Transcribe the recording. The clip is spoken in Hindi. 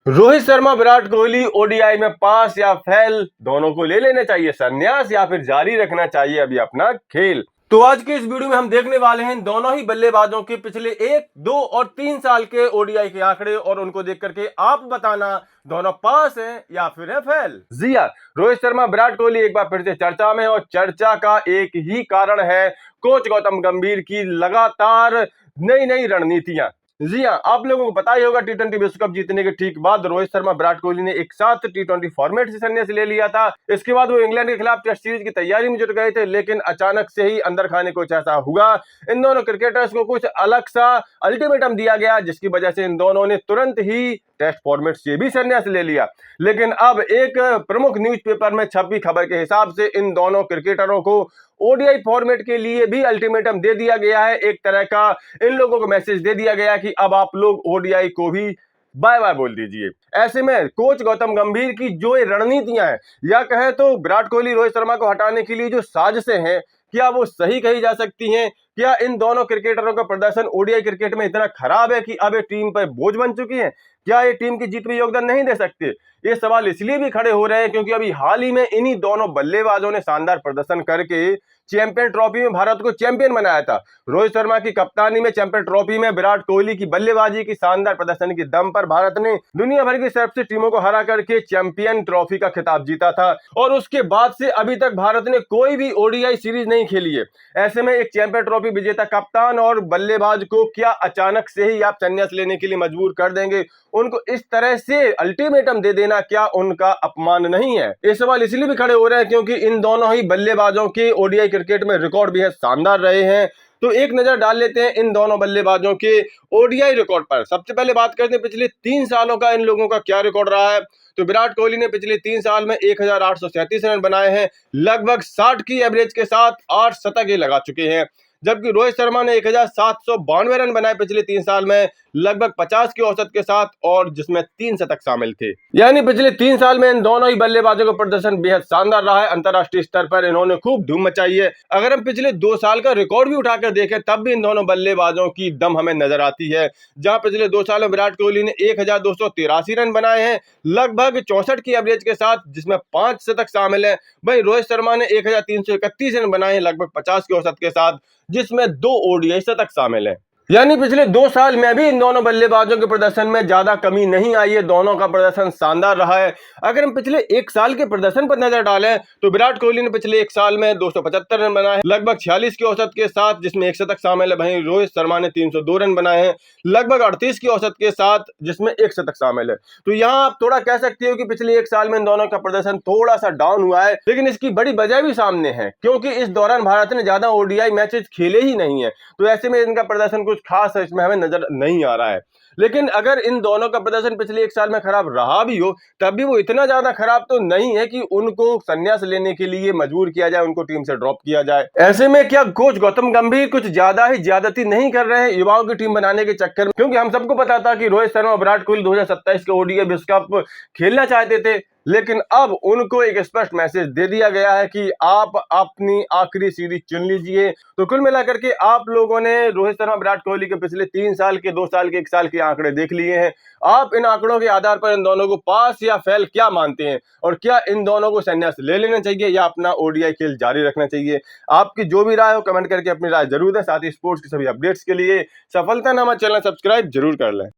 रोहित शर्मा विराट कोहली ओडीआई में पास या फेल दोनों को ले लेना चाहिए संन्यास या फिर जारी रखना चाहिए अभी अपना खेल। तो आज के इस वीडियो में हम देखने वाले हैं दोनों ही बल्लेबाजों के पिछले 1, 2 और 3 साल के ओडीआई के आंकड़े और उनको देख करके आप बताना दोनों पास हैं या फिर है फेल। जी यार, रोहित शर्मा विराट कोहली एक बार फिर से चर्चा में और चर्चा का एक ही कारण है कोच गौतम गंभीर की लगातार नई नई रणनीतियां। जी हाँ, आप लोगों को पता ही होगा टी20 विश्व कप जीतने के ठीक बाद रोहित शर्मा विराट कोहली ने एक साथ टी20 फॉर्मेट से संन्यास ले लिया था। इसके बाद वो इंग्लैंड के खिलाफ टेस्ट सीरीज की तैयारी में जुट गए थे, लेकिन अचानक से ही अंदर खाने कुछ ऐसा हुआ, इन दोनों क्रिकेटर्स को कुछ अलग सा अल्टीमेटम दिया गया, जिसकी वजह से इन दोनों ने तुरंत ही टेस्ट फॉर्मेट से भी संन्यास ले लिया। लेकिन अब एक प्रमुख न्यूज़पेपर में छपी खबर के हिसाब से इन दोनों क्रिकेटरों को ओडीआई फॉर्मेट के लिए भी अल्टीमेटम दे दिया गया है। एक तरह का इन लोगों को मैसेज दे दिया गया कि अब आप लोग ओडीआई को भी बाय बाय बोल दीजिए। ऐसे में कोच गौतम गंभीर की जो ये रणनीतियां हैं, या कहे तो विराट कोहली रोहित शर्मा को हटाने के लिए जो साजिशें हैं, क्या वो सही कही जा सकती हैं? क्या इन दोनों क्रिकेटरों का प्रदर्शन ओडीआई क्रिकेट में इतना खराब है कि अब ये टीम पर बोझ बन चुकी है? क्या ये टीम की जीत में योगदान नहीं दे सकते? ये सवाल इसलिए भी खड़े हो रहे हैं क्योंकि अभी हाल ही में इन्हीं दोनों बल्लेबाजों ने शानदार प्रदर्शन करके चैंपियन ट्रॉफी में भारत को चैंपियन बनाया था। रोहित शर्मा की कप्तानी में चैंपियन ट्रॉफी में विराट कोहली की बल्लेबाजी की शानदार प्रदर्शन के दम पर भारत ने दुनिया भर की सर्वश्रेष्ठ टीमों को हरा करके चैंपियन ट्रॉफी का खिताब जीता था, और उसके बाद से अभी तक भारत ने कोई भी ओडीआई सीरीज नहीं खेली है। ऐसे में एक चैंपियन ट्रॉफी विजेता कप्तान और बल्लेबाज को क्या अचानक से ही आप संन्यास लेने के लिए मजबूर कर देंगे? उनको इस तरह से अल्टीमेटम दे देना क्या उनका अपमान नहीं है? ये सवाल इसलिए भी खड़े हो रहे हैं क्योंकि इन दोनों ही बल्लेबाजों के ओडीआई क्रिकेट में रिकॉर्ड भी है शानदार रहे हैं। तो एक नजर डाल लेते हैं इन दोनों बल्लेबाजों के ओडीआई रिकॉर्ड पर। सबसे पहले बात करते हैं पिछले 3 सालों का इन लोगों का क्या रिकॉर्ड रहा है। तो विराट कोहली ने पिछले 3 साल में 1837 रन बनाए हैं, लगभग 60 की एवरेज के साथ 8 शतक ये लगा चुके हैं। जबकि रोहित शर्मा ने 1792 रन बनाए पिछले 3 साल में, लगभग 50 की औसत के साथ, और जिसमें 3 शतक शामिल थे। यानी पिछले 3 साल में इन दोनों ही बल्लेबाजों का प्रदर्शन बेहद शानदार रहा है। अंतरराष्ट्रीय स्तर पर इन्होंने खूब धूम मचाई है। अगर हम पिछले 2 साल का रिकॉर्ड भी उठाकर देखें तब भी इन दोनों बल्लेबाजों की दम हमें नजर आती है। जहां पिछले 2 साल में विराट कोहली ने 1283 रन बनाए हैं, लगभग 64 की एवरेज के साथ, जिसमें 5 शतक शामिल है। वहीं रोहित शर्मा ने 1331 रन बनाए हैं, लगभग 50 की औसत के साथ, जिसमें 2 ओडीआई शतक शामिल है। यानी पिछले 2 साल में भी इन दोनों बल्लेबाजों के प्रदर्शन में ज्यादा कमी नहीं आई है, दोनों का प्रदर्शन शानदार रहा है। अगर हम पिछले 1 साल के प्रदर्शन पर नजर डालें तो विराट कोहली ने पिछले 1 साल में 275 रन बनाए हैं, लगभग 46 की औसत के साथ, जिसमें 1 शतक शामिल है। वहीं रोहित शर्मा ने 302 रन बनाए हैं, लगभग 38 की औसत के साथ, जिसमें 1 शतक शामिल है। तो यहाँ आप थोड़ा कह सकते हो कि पिछले 1 साल में इन दोनों का प्रदर्शन थोड़ा सा डाउन हुआ है, लेकिन इसकी बड़ी वजह भी सामने है क्योंकि इस दौरान भारत ने ज्यादा ओडीआई मैचेस खेले ही नहीं है। तो ऐसे में इनका प्रदर्शन कुछ खास इसमें हमें नजर नहीं आ रहा है। लेकिन अगर इन दोनों का प्रदर्शन पिछले 1 साल में खराब रहा भी हो, तब भी वो इतना ज्यादा खराब तो नहीं है कि उनको संन्यास लेने के लिए मजबूर किया जाए, उनको टीम से ड्रॉप किया जाए। ऐसे में क्या कोच गौतम गंभीर कुछ ज्यादा ही ज्यादती नहीं कर रहे हैं युवाओं की टीम बनाने के चक्कर में? क्योंकि हम सबको पता था कि रोहित शर्मा और विराट कोहली 2027 के ओडीआई विश्व कप खेलना चाहते थे, लेकिन अब उनको एक स्पष्ट मैसेज दे दिया गया है कि आप अपनी आखिरी सीरीज चुन लीजिए। तो कुल मिलाकर के आप लोगों ने रोहित शर्मा विराट कोहली के पिछले 3 साल के, 2 साल के, 1 साल के आंकड़े देख लिए हैं। आप इन आंकड़ों के आधार पर इन दोनों को पास या फेल क्या मानते हैं, और क्या इन दोनों को संन्यास ले लेना चाहिए या अपना ओडीआई खेल जारी रखना चाहिए? आपकी जो भी राय हो कमेंट करके अपनी राय जरूर दें। साथ ही स्पोर्ट्स की सभी अपडेट्स के लिए सफलता नामा चैनल सब्सक्राइब जरूर कर लें।